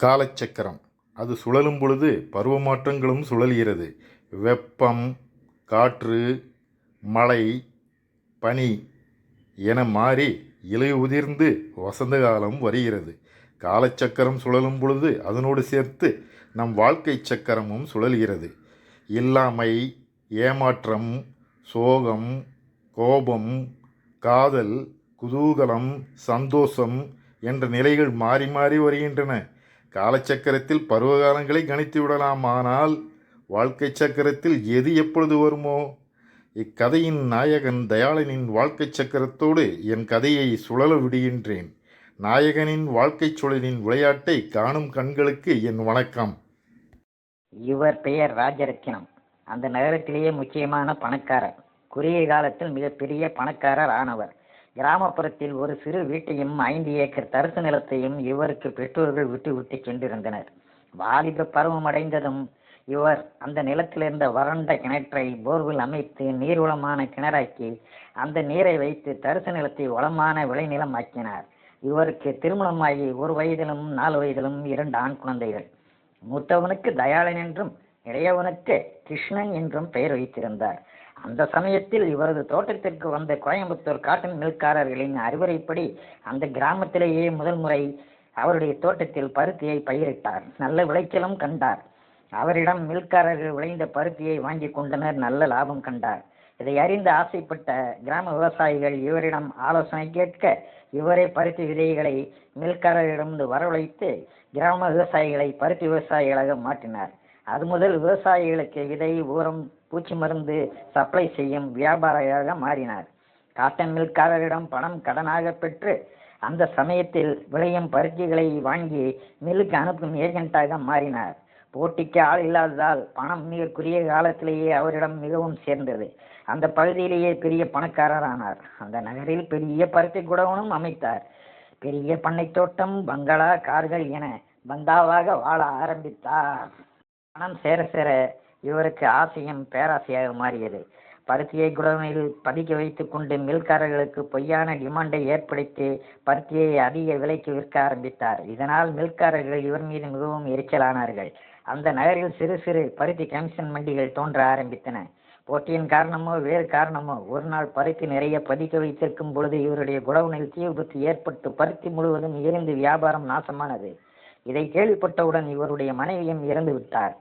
காலச்சக்கரம் அது சுழலும் பொழுது பருவ மாற்றங்களும் சுழல்கிறது. வெப்பம், காற்று, மழை, பனி என மாறி இலை உதிர்ந்து வசந்த காலம் வருகிறது. காலச்சக்கரம் சுழலும் பொழுது அதனோடு சேர்த்து நம் வாழ்க்கை சக்கரமும் சுழல்கிறது. இல்லாமை, ஏமாற்றம், சோகம், கோபம், காதல், குதூகலம், சந்தோஷம் என்ற நிலைகள் மாறி மாறி வருகின்றன. காலச்சக்கரத்தில் பருவகாலங்களை கணித்து விடலாம். ஆனால் வாழ்க்கை சக்கரத்தில் எது எப்பொழுது வருமோ? இக்கதையின் நாயகன் தயாளனின் வாழ்க்கை சக்கரத்தோடு என் கதையை சுழல விடுகின்றேன். நாயகனின் வாழ்க்கை சுழலின் விளையாட்டை காணும் கண்களுக்கு என் வணக்கம். இவர் பெயர் ராஜரத்தினம். அந்த நகரத்திலேயே முக்கியமான பணக்காரர். குறுகிய காலத்தில் மிகப்பெரிய பணக்காரர் ஆனவர். கிராமப்புறத்தில் ஒரு சிறு வீட்டையும் 5 ஏக்கர் தரிசு நிலத்தையும் இவருக்கு பெற்றோர்கள் விட்டு சென்றிருந்தனர். வாலிப பருவம் அடைந்ததும் இவர் அந்த நிலத்தில் இருந்த வறண்ட கிணற்றை போர்வெல் அமைத்து நீர்வளமான கிணறாக்கி அந்த நீரை வைத்து தரிசு நிலத்தை வளமான விளைநிலம் ஆக்கினார். இவருக்கு திருமணமாகி 1 வயதிலும் 4 வயதிலும் 2 ஆண் குழந்தைகள். மூத்தவனுக்கு தயாளன் என்றும் இளையவனுக்கு கிருஷ்ணன் என்றும் பெயர் வைத்திருந்தார். அந்த சமயத்தில் இவரது தோட்டத்திற்கு வந்த கோயம்புத்தூர் காட்டன் மில்காரர்களின் அறிவுரைப்படி அந்த கிராமத்திலேயே முதல் முறை அவருடைய தோட்டத்தில் பருத்தியை பயிரிட்டார். நல்ல விளைச்சலும் கண்டார். அவரிடம் மில்காரர்கள் விளைந்த பருத்தியை வாங்கி கொண்டனர். நல்ல லாபம் கண்டார். இதை அறிந்து ஆசைப்பட்ட கிராம விவசாயிகள் இவரிடம் ஆலோசனை கேட்க இவரே பருத்தி விதைகளை மில்காரரிடமிருந்து வரவழைத்து கிராம விவசாயிகளை பருத்தி விவசாயிகளாக மாற்றினார். அது முதல் விவசாயிகளுக்கு விதை, உரம், பூச்சி மருந்து சப்ளை செய்யும் வியாபாரியாக மாறினார். காட்டன் மில்காரரிடம் பணம் கடனாக பெற்று அந்த சமயத்தில் விளையும் பருத்திகளை வாங்கி மில்லுக்கு அனுப்பும் ஏஜென்ட்டாக மாறினார். போட்டிக்கு ஆள் இல்லாததால் பணம் மிக குறுகிய காலத்திலேயே அவரிடம் மிகவும் சேர்ந்தது. அந்த பகுதியிலேயே பெரிய பணக்காரரானார். அந்த நகரில் பெரிய பருத்தி குடோனும் அமைத்தார். பெரிய பண்ணை தோட்டம், பங்களா, கார்கள் என பந்தாவாக வாழ ஆரம்பித்தார். பணம் சேர சேர இவருக்கு ஆசையும் பேராசையாக மாறியது. பருத்தியை குடோனில் பதிக்க வைத்து கொண்டு மில்காரர்களுக்கு பொய்யான டிமாண்டை ஏற்படுத்தி பருத்தியை அதிக விலைக்கு விற்க ஆரம்பித்தார். இதனால் மில்காரர்கள் இவர் மீது மிகவும் எரிச்சலானார்கள். அந்த நகரில் சிறு சிறு பருத்தி கமிஷன் மண்டிகள் தோன்ற ஆரம்பித்தன. போட்டியின் காரணமோ வேறு காரணமோ ஒரு நாள் பருத்தி நிறைய பதிக்க வைத்திருக்கும் பொழுது இவருடைய குடோனில் தீ விபத்து ஏற்பட்டு பருத்தி முழுவதும் எரிந்து வியாபாரம் நாசமானது. இதை கேள்விப்பட்டவுடன் இவருடைய மனைவியும் இறந்து விட்டார்.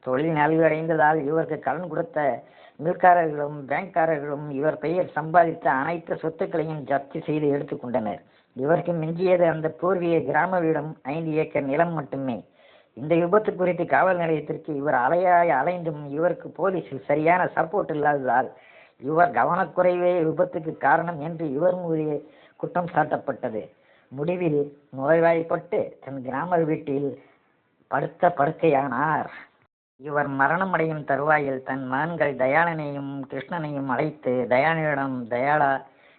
தொழில் நலிவடைந்ததால் இவருக்கு கடன் கொடுத்த மில்காரர்களும் பேங்க்காரர்களும் இவர் பெயர் சம்பாதித்த அனைத்து சொத்துக்களையும் ஜப்தி செய்து எடுத்துக்கொண்டனர். இவருக்கு மிஞ்சியது அந்த பூர்வீக கிராம வீடும் 5 ஏக்கர் நிலம் மட்டுமே. இந்த விபத்து குறித்து காவல் நிலையத்திற்கு இவர் அலைந்தும் இவருக்கு போலீஸில் சரியான சப்போர்ட் இல்லாததால் இவர் கவனக்குறைவே விபத்துக்கு காரணம் என்று இவர் மீது குற்றம் சாட்டப்பட்டது. முடிவில் நோய்வாய்ப்பட்டு தன் கிராம வீட்டில் படுத்த படுக்கையானார். இவர் மரணமடையும் தருவாயில் தன் மகன்கள் தயாளனையும் கிருஷ்ணனையும் அழைத்து தயாளனிடம், தயாளா,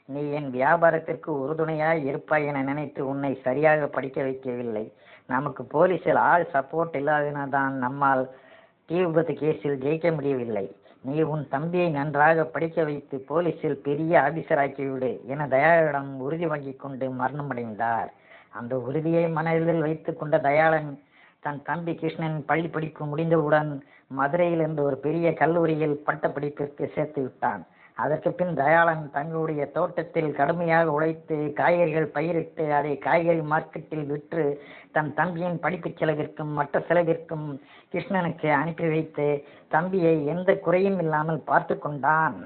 நீ என் வியாபாரத்திற்கு உறுதுணையாய் இருப்பாய் என நினைத்து உன்னை சரியாக படிக்க வைக்கவில்லை. நமக்கு போலீஸில் ஆள் சப்போர்ட் இல்லாததான் நம்மால் தீ விபத்து கேஸில் ஜெயிக்க முடியவில்லை. நீ உன் தம்பியை நன்றாக படிக்க வைத்து போலீஸில் பெரிய ஆபீசராக்கிவிடு என தயாளிடம் உறுதி வாங்கி கொண்டு மரணமடைந்தார். அந்த உறுதியை மனதில் வைத்து கொண்ட தயாளன் தன் தம்பி கிருஷ்ணன் பள்ளி படிப்பு முடிந்தவுடன் மதுரையில் இருந்து ஒரு பெரிய கல்லூரியில் பட்ட படிப்பிற்கு சேர்த்து விட்டான். அதற்கு பின் தயாளன் தங்களுடைய தோட்டத்தில் கடுமையாக உழைத்து காய்கறிகள் பயிரிட்டு அதை காய்கறி மார்க்கெட்டில் விற்று தன் தம்பியின் படிப்பு செலவிற்கும் மற்ற செலவிற்கும் கிருஷ்ணனுக்கு அனுப்பி வைத்து தம்பியை எந்த குறையும் இல்லாமல் பார்த்து கொண்டான்.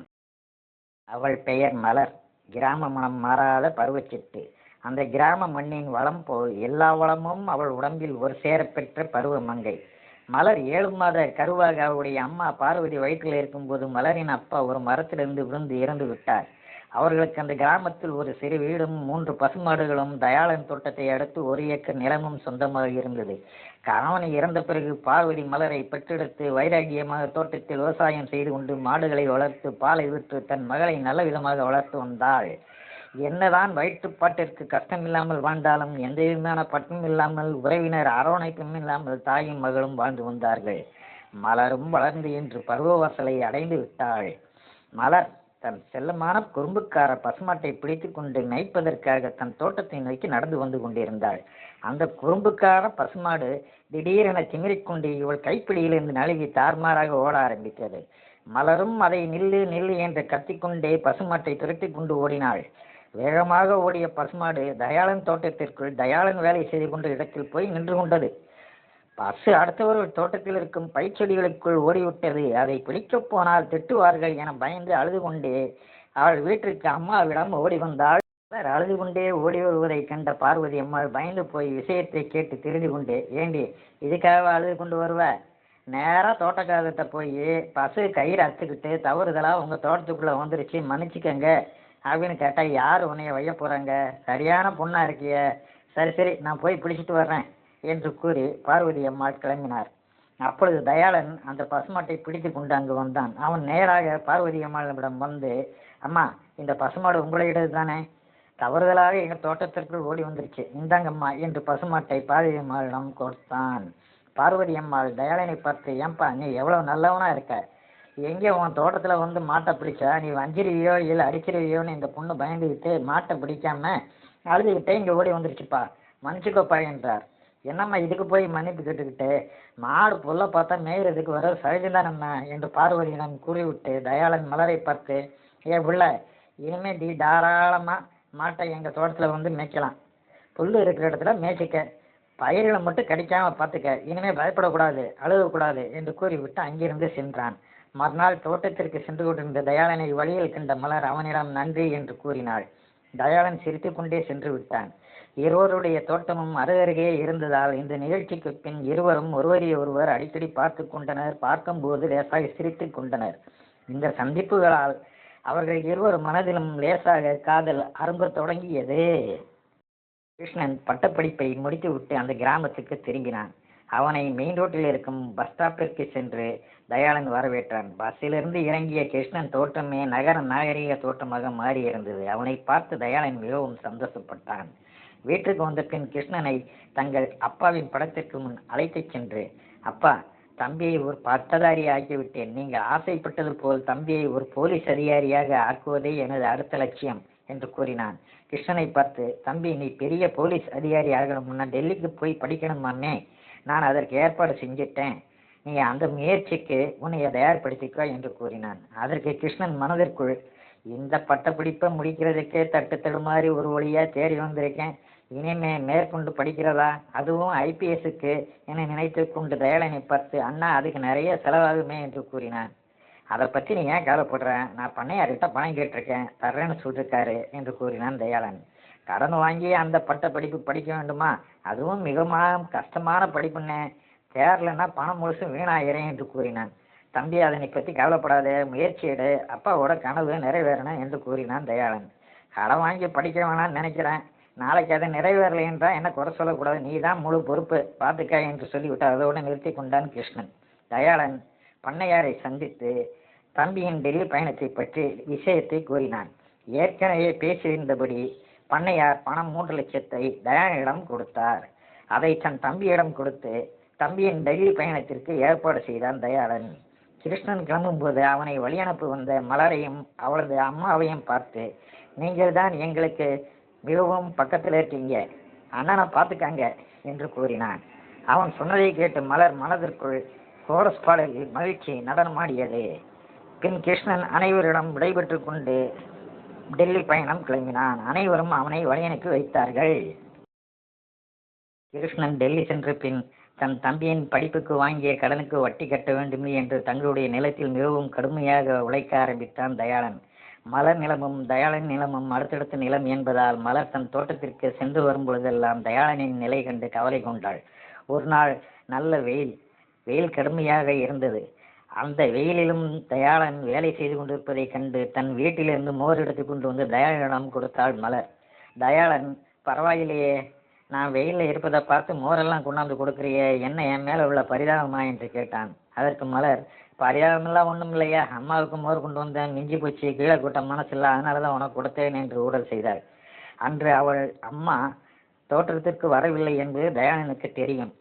அவள் பெயர் மலர். கிராம மனம் மாறாத பருவச்சிட்டு. அந்த கிராம மண்ணின் வளம் போல் எல்லா வளமும் அவள் உடம்பில் ஒரு சேரப்பெற்ற பருவ மங்கை. மலர் 7 மாத கருவாக அவருடைய அம்மா பார்வதி வயிற்றில் இருக்கும்போது மலரின் அப்பா ஒரு மரத்திலிருந்து விழுந்து இறந்து விட்டார். அவர்களுக்கு அந்த கிராமத்தில் ஒரு சிறு வீடும் 3 பசுமாடுகளும் தயாளன் தோட்டத்தை அடுத்து 1 ஏக்கர் நிலமும் சொந்தமாக இருந்தது. கணவன் இறந்த பிறகு பார்வதி மலரை பெற்றெடுத்து வைராகியமாக தோட்டத்தில் விவசாயம் செய்து கொண்டு மாடுகளை வளர்த்து பாலை விற்று தன் மகளை நல்ல விதமாக வளர்த்து வந்தாள். என்னதான் வயிற்றுப்பாட்டிற்கு கஷ்டமில்லாமல் வாழ்ந்தாலும் எந்த விதமான பட்டும் இல்லாமல் உறவினர் அரவணைப்பும் இல்லாமல் தாயும் மகளும் வாழ்ந்து வந்தார்கள். மலரும் வளர்ந்து இன்று பருவவாசலை அடைந்து விட்டாள். மலர் தன் செல்லமான குறும்புக்கார பசுமாட்டை பிடித்து கொண்டு மேய்ப்பதற்காக தன் தோட்டத்தை நோக்கி நடந்து வந்து கொண்டிருந்தாள். அந்த குறும்புக்கார பசுமாடு திடீரென திமிரிக்கொண்டு இவள் கைப்பிடியிலிருந்து நழுவி தார்மாராக ஓட ஆரம்பித்தது. மலரும் அதை நில்லு நில்லு என்று கத்திக்கொண்டே பசுமாட்டை துரத்தி கொண்டு ஓடினாள். வேகமாக ஓடிய பசுமாடு தயாளன் தோட்டத்திற்குள் தயாளன் வேலை செய்து கொண்ட இடத்தில் போய் நின்று கொண்டது. பசு அடுத்தவர்கள் தோட்டத்தில் இருக்கும் பயிற்செடிகளுக்குள் ஓடிவிட்டது. அதை பிடிக்கப் போனால் திட்டுவார்கள் என பயந்து அழுது கொண்டே அவள் வீட்டிற்கு அம்மாவிடம் ஓடி வந்தாள். அழுது கொண்டே ஓடி வருவதை கண்ட பார்வதி அம்மாள் பயந்து போய் விஷயத்தை கேட்டு தெரிந்து கொண்டே, ஏண்டி இதுக்காக அழுது கொண்டு வருவ? நேராக தோட்டக்காரர்கிட்ட போய் பசு கயிறு அத்துக்கிட்டு தவறுதலா உங்க தோட்டத்துக்குள்ள வந்துருச்சு, மன்னிச்சுக்கங்க அப்படின்னு கேட்டா யார் உன்னைய வைய போறாங்க? சரியான பொண்ணா இருக்கிய. சரி சரி, நான் போய் பிடிச்சிட்டு வர்றேன் என்று கூறி பார்வதி அம்மாள் கிளம்பினார். அப்பொழுது தயாளன் அந்த பசுமாட்டை பிடித்து கொண்டு அங்கு வந்தான். அவன் நேராக பார்வதி அம்மாளிடம் வந்து, அம்மா, இந்த பசுமாடு உங்களிடம் தானே? தவறுதலாக எங்கள் தோட்டத்திற்குள் ஓடி வந்துருச்சு, இந்தாங்கம்மா என்று பசுமாட்டை பார்வதி அம்மாளிடம் கொடுத்தான். பார்வதி அம்மாள் தயாளனை பார்த்து, ஏன்பா நீ எவ்வளவு நல்லவனா இருக்க, எங்கே உன் தோட்டத்தில் வந்து மாட்டை பிடிச்சா நீ வஞ்சிருவியோ இல்லை அடிச்சிருவியோன்னு இந்த பொண்ணு பயந்துக்கிட்டு மாட்டை பிடிக்காம அழுதுகிட்டே இங்கே ஓடி வந்துருச்சுப்பா, மன்னிச்சுக்கோப்பா என்றார். என்னம்மா இதுக்கு போய் மன்னிப்பு கேட்டுக்கிட்டு, மாடு புல்லை பார்த்தா மேய்கிறதுக்கு வர சகஜம்தான் என்ன என்று பார்வதியிடம் கூறிவிட்டு தயாளன் மலரை பார்த்து, ஏ புள்ள, இனிமே நீ தாராளமாக மாட்டை எங்கள் தோட்டத்தில் வந்து மேய்க்கலாம், புல் இருக்கிற இடத்துல மேய்ச்சிக்க, பயிர்களை மட்டும் கடிக்காமல் பார்த்துக்க, இனிமேல் பயப்படக்கூடாது, அழுகக்கூடாது என்று கூறிவிட்டு அங்கிருந்து சென்றான். மறுநாள் தோட்டத்திற்கு சென்று கொண்டிருந்த தயாளனை வழியில் கண்ட மலர் அவனிடம் நன்றி என்று கூறினாள். தயாளன் சிரித்து கொண்டே சென்று விட்டான். இருவருடைய தோட்டமும் அருகருகே இருந்ததால் இந்த நிகழ்ச்சிக்கு பின் இருவரும் ஒருவரை ஒருவர் அடிக்கடி பார்த்து கொண்டனர். பார்க்கும்போது லேசாக சிரித்து கொண்டனர். இந்த சந்திப்புகளால் அவர்கள் இருவர் மனதிலும் லேசாக காதல் அரும்ப தொடங்கியது. கிருஷ்ணன் பட்டப்படிப்பை முடித்துவிட்டு அந்த கிராமத்துக்கு திரும்பினான். அவனை மெயின் ரோட்டில் இருக்கும் பஸ் ஸ்டாப்பிற்கு சென்று தயாளன் வரவேற்றான். பஸ்ஸிலிருந்து இறங்கிய கிருஷ்ணன் தோட்டமே நகர நாகரிக தோட்டமாக மாறியிருந்தது. அவனை பார்த்து தயாளன் மிகவும் சந்தோஷப்பட்டான். வீட்டுக்கு வந்த பின் கிருஷ்ணனை தங்கள் அப்பாவின் படத்திற்கு முன் அழைத்துச் சென்று, அப்பா, தம்பியை ஒரு பட்டதாரி ஆக்கிவிட்டேன், நீங்கள் ஆசைப்பட்டது போல் தம்பியை ஒரு போலீஸ் அதிகாரியாக ஆக்குவதே எனது அடுத்த லட்சியம் என்று கூறினான். கிருஷ்ணனை பார்த்து, தம்பி, நீ பெரிய போலீஸ் அதிகாரி ஆகணும்னா டெல்லிக்கு போய் படிக்கணுமாமே, நான் அதற்கு ஏற்பாடு செஞ்சிட்டேன், நீ அந்த முயற்சிக்கு உன்னை தயார்படுத்திக்கோ என்று கூறினான். அதற்கு கிருஷ்ணன் மனதிற்குள், இந்த பட்டப்படிப்பை முடிக்கிறதுக்கே தட்டு தடுமாறி ஒரு வழியா தேறி வந்திருக்கேன், இனிமே மேற்கொண்டு படிக்கிறதா, அதுவும் ஐபிஎஸ்க்கு என நினைத்து கொண்டு தயாளனை பார்த்து, அண்ணா, அதுக்கு நிறைய செலவாகுமே என்று கூறினான். அதை பற்றி நீ ஏன் கவலைப்படுற, நான் பண்ணையார்கிட்ட பணம் கேட்டிருக்கேன், தர்றேன்னு சொல்லியிருக்காரு என்று கூறினான் தயாளன். கடன் வாங்கி அந்த பட்ட படிப்பு படிக்க வேண்டுமா, அதுவும் மிகவும் கஷ்டமான படிப்புன்னு, தேரலைன்னா பணம் முழுசும் வீணாகிறேன் என்று கூறினான். தம்பி, அதனை பற்றி கவலைப்படாத, முயற்சி எடு, அப்பாவோட கனவு நிறைவேறணும் என்று கூறினான் தயாளன். கடன் வாங்கி படிக்க வேணாம்னு நினைக்கிறேன், நாளைக்கு அதை நிறைவேறலை என்றால் என்ன குறை சொல்லக்கூடாது, நீ தான் முழு பொறுப்பு, பார்த்துக்க என்று சொல்லிவிட்டு அதோடு நிறுத்தி கொண்டான் கிருஷ்ணன். தயாளன் பண்ணையாரை சந்தித்து தம்பியின் டெல்லி பயணத்தை பற்றி விஷயத்தை கூறினான். ஏற்கனவே பேசியிருந்தபடி பண்ணையார் பணம் 3 லட்சத்தை தயாளனிடம் கொடுத்தார். அதை தன் தம்பியிடம் கொடுத்து தம்பியின் டெல்லி பயணத்திற்கு ஏற்பாடு செய்தான் தயாளன். கிருஷ்ணன் கிளம்பும்போது அவனை வழியனுப்பு வந்த மலரையும் அவளது அம்மாவையும் பார்த்து, நீங்கள் தான் எங்களுக்கு மிகவும் பக்கத்தில் இருக்கீங்க, அண்ணனை பார்த்துக்காங்க என்று கூறினான். அவன் சொன்னதை கேட்டு மலர் மனதிற்குள் கோரஸ் பாடலில் மகிழ்ச்சி நடனமாடியது. பின் கிருஷ்ணன் அனைவரிடம் விடைபெற்று கொண்டு டெல்லி பயணம் கிளம்பினான். அனைவரும் அவனை வழியனுப்பி வைத்தார்கள். கிருஷ்ணன் டெல்லி சென்ற பின் தன் தம்பியின் படிப்புக்கு வாங்கிய கடனுக்கு வட்டி கட்ட வேண்டும் என்று தங்களுடைய நிலத்தில் மிகவும் கடுமையாக உழைக்க ஆரம்பித்தான் தயாளன். மலர் நிலமும் தயாளன் நிலமும் அடுத்தடுத்த நிலம் என்பதால் மலர் தன் தோட்டத்திற்கு சென்று வரும் பொழுதெல்லாம் தயாளனின் நிலை கண்டு கவலை கொண்டாள். ஒரு நாள் நல்ல வெயில் கடுமையாக இருந்தது. அந்த வெயிலிலும் தயாளன் வேலை செய்து கொண்டிருப்பதை கண்டு தன் வீட்டிலிருந்து மோர் எடுத்து கொண்டு வந்து தயாளனிடம் கொடுத்தாள் மலர். தயாளன், பரவாயில்லையே, நான் வெயிலில் இருப்பதை பார்த்து மோரெல்லாம் கொண்டாந்து கொடுக்குறியே, என்ன என் மேலே உள்ள பரிதாபமா என்று கேட்டான். அதற்கு மலர், பரிதாபமெல்லாம் ஒன்றும் இல்லையா, அம்மாவுக்கு மோர் கொண்டு வந்தேன், மிஞ்சி போச்சு, கீழே கூட்ட மனசில்லை, அதனால தான் உனக்கு கொடுத்தேன் என்று ஊடல் செய்தாள். அன்று அவள் அம்மா தோற்றத்திற்கு வரவில்லை என்று தயாளனுக்கு தெரியும்.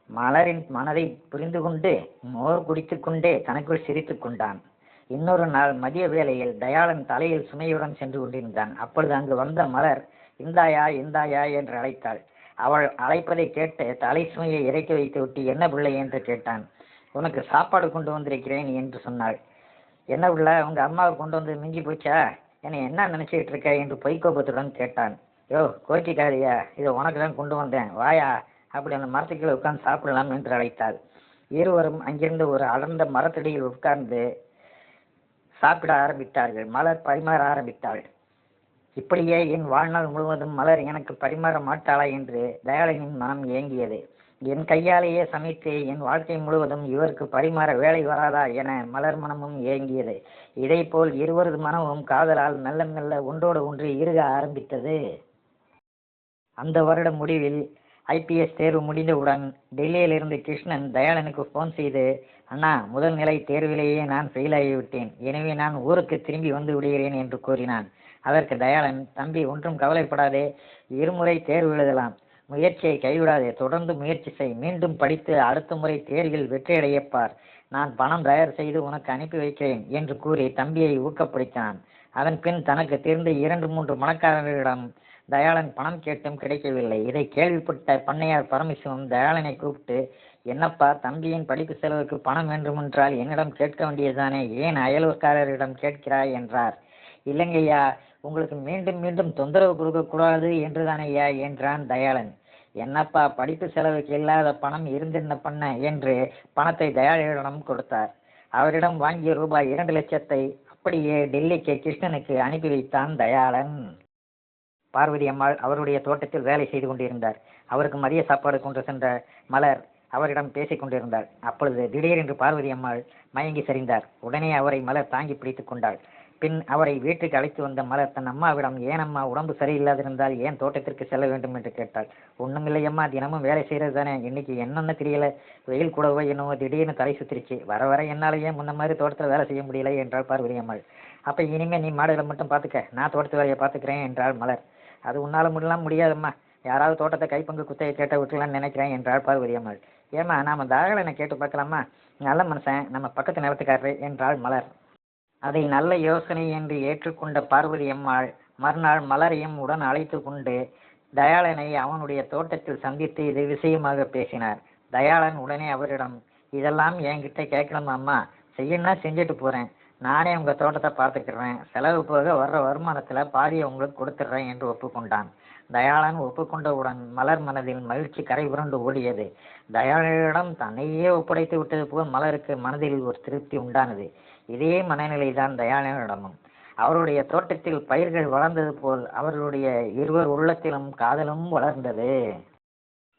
மலரின் மனதை புரிந்து கொண்டு மோர் குடித்து கொண்டே தனக்குள் சிரித்து கொண்டான். இன்னொரு நாள் மதிய வேளையில் தயாளன் தலையில் சுமையுடன் சென்று கொண்டிருந்தான். அப்பொழுது அங்கு வந்த மலர் இந்தாயா இந்தாயா என்று அழைத்தாள். அவள் அழைப்பதை கேட்டு தலை சுமையை இறக்கி வைத்து விட்டு என்ன பிள்ளை என்று கேட்டான். உனக்கு சாப்பாடு கொண்டு வந்திருக்கிறேன் என்று சொன்னாள். என்ன பிள்ளை, உங்க அம்மாவை கொண்டு வந்து மிஞ்சி போச்சா? என்னை என்ன நினைச்சிட்டு இருக்க என்று பொய்க்கோபத்துடன் கேட்டான். யோ கோச்சிக்காரியா, இதை உனக்கு தான் கொண்டு வந்தேன், வாயா, அப்படி அந்த மரத்துக்குள்ள உட்கார்ந்து சாப்பிடலாம் என்று அழைத்தாள். இருவரும் அங்கிருந்து ஒரு அடர்ந்த மரத்தடியில் உட்கார்ந்து சாப்பிட ஆரம்பித்தார்கள். மலர் பரிமாற ஆரம்பித்தாள். இப்படியே என் வாழ்நாள் முழுவதும் மலர் எனக்கு பரிமாற மாட்டாளா என்று தயாளனின் மனம் ஏங்கியது. என் கையாலேயே சமைத்து என் வாழ்க்கை முழுவதும் இவருக்கு பரிமாற வேலை வராதா என மலர் மனமும் ஏங்கியது. இதேபோல் இருவரது மனமும் காதலால் மெல்ல மெல்ல ஒன்றோடு ஒன்று இறுக ஆரம்பித்தது. அந்த வருட முடிவில் ஐபிஎஸ் தேர்வு முடிந்தவுடன் டெல்லியிலிருந்து கிருஷ்ணன் தயாளனுக்கு ஃபோன் செய்து, அண்ணா, முதல் நிலை தேர்விலேயே நான் ஃபெயில் ஆகிவிட்டேன், எனவே நான் ஊருக்கு திரும்பி வந்து விடுகிறேன் என்று கூறினான். அதற்கு தயாளன், தம்பி ஒன்றும் கவலைப்படாதே, இருமுறை தேர்வு எழுதலாம், முயற்சியை கைவிடாதே, தொடர்ந்து முயற்சி செய், மீண்டும் படித்து அடுத்த முறை தேர்வில் வெற்றியடையப்பார், நான் பணம் தயார் செய்து உனக்கு அனுப்பி வைக்கிறேன் என்று கூறி தம்பியை ஊக்கப்படுத்தினான். அதன் பின் தனக்கு தெரிந்த 2-3 பணக்காரர்களிடம் தயாளன் பணம் கேட்டும் கிடைக்கவில்லை. இதை கேள்விப்பட்ட பண்ணையார் பரமசிவம் தயாளனை கூப்பிட்டு, என்னப்பா, தம்பியின் படிப்பு செலவுக்கு பணம் வேண்டுமென்றால் என்னிடம் கேட்க வேண்டியதுதானே, ஏன் அயலூர்காரரிடம் கேட்கிறாய் என்றார். இல்லைங்கய்யா, உங்களுக்கு மீண்டும் மீண்டும் தொந்தரவு கொடுக்கக்கூடாது என்றுதானையா என்றான் தயாளன். என்னப்பா, படிப்பு செலவுக்கு இல்லாத பணம் இருந்தென்ன பண்ண என்று பணத்தை தயாளனிடம் கொடுத்தார். அவரிடம் வாங்கிய ரூபாய் 2 லட்சத்தை அப்படியே டெல்லிக்கு கிருஷ்ணனுக்கு அனுப்பி வைத்தான் தயாளன். பார்வதி அம்மாள் அவருடைய தோட்டத்தில் வேலை செய்து கொண்டிருந்தார். அவருக்கு மதிய சாப்பாடு கொண்டு சென்ற மலர் அவரிடம் பேசிக் கொண்டிருந்தாள். அப்பொழுது திடீரென்று பார்வதி அம்மாள் மயங்கி சரிந்தார். உடனே அவரை மலர் தாங்கி பிடித்து கொண்டாள். பின் அவரை வீட்டுக்கு அழைத்து வந்த மலர் தன் அம்மாவிடம், ஏனம்மா, உடம்பு சரியில்லாதிருந்தால் ஏன் தோட்டத்திற்கு செல்ல வேண்டும் என்று கேட்டாள். ஒண்ணுமில்லையம்மா, தினமும் வேலை செய்கிறது தானே, இன்னைக்கு என்னன்னு தெரியல, வெயில் கூடவோ என்னவோ திடீர்னு தலை சுத்திருச்சு, வர வர என்னாலேயே முன்ன மாதிரி தோட்டத்தில் வேலை செய்ய முடியல என்றாள் பார்வதி அம்மாள். அப்ப இனிமே நீ மாடுகளை மட்டும் பார்த்துக்க, நான் தோட்டத்து வேலையை பார்த்துக்கிறேன் என்றாள் மலர். அது உன்னால முடியாதம்மா, யாராவது தோட்டத்தை கைப்பங்கு குத்தையை கேட்ட விட்டுலான்னு நினைக்கிறேன் என்றாள் பார்வதி அம்மாள். ஏமா, நாம தாகலனை கேட்டு பார்க்கலாமா, நல்ல மனுஷன், நம்ம பக்கத்து நிலத்துக்காரரு என்றாள் மலர். அதை நல்ல யோசனை என்று ஏற்றுக்கொண்ட பார்வதி அம்மாள் மறுநாள் மலரையும் உடன் அழைத்து கொண்டு தயாளனை அவனுடைய தோட்டத்தில் சந்தித்து இது விஷயமாக பேசினார். தயாளன் உடனே அவரிடம், இதெல்லாம் என்கிட்ட கேட்கணுமா அம்மா, செய்யணும்னா செஞ்சுட்டு போறேன், நானே உங்க தோட்டத்தை பார்த்துக்கிறேன், செலவு போக வர்ற வருமானத்துல பாதியை உங்களுக்கு கொடுத்துட்றேன் என்று ஒப்புக்கொண்டான். தயாளன் ஒப்புக்கொண்டவுடன் மலர் மனதில் மகிழ்ச்சி கரை புரண்டு ஓடியது. தயாளனிடம் தன்னையே ஒப்படைத்து விட்டது போல் மலருக்கு மனதில் ஒரு திருப்தி உண்டானது. இதே மனநிலைதான் தயாளனிடமும். அவருடைய தோட்டத்தில் பயிர்கள் வளர்ந்தது போல் அவர்களுடைய இருவர் உள்ளத்திலும் காதலும் வளர்ந்தது.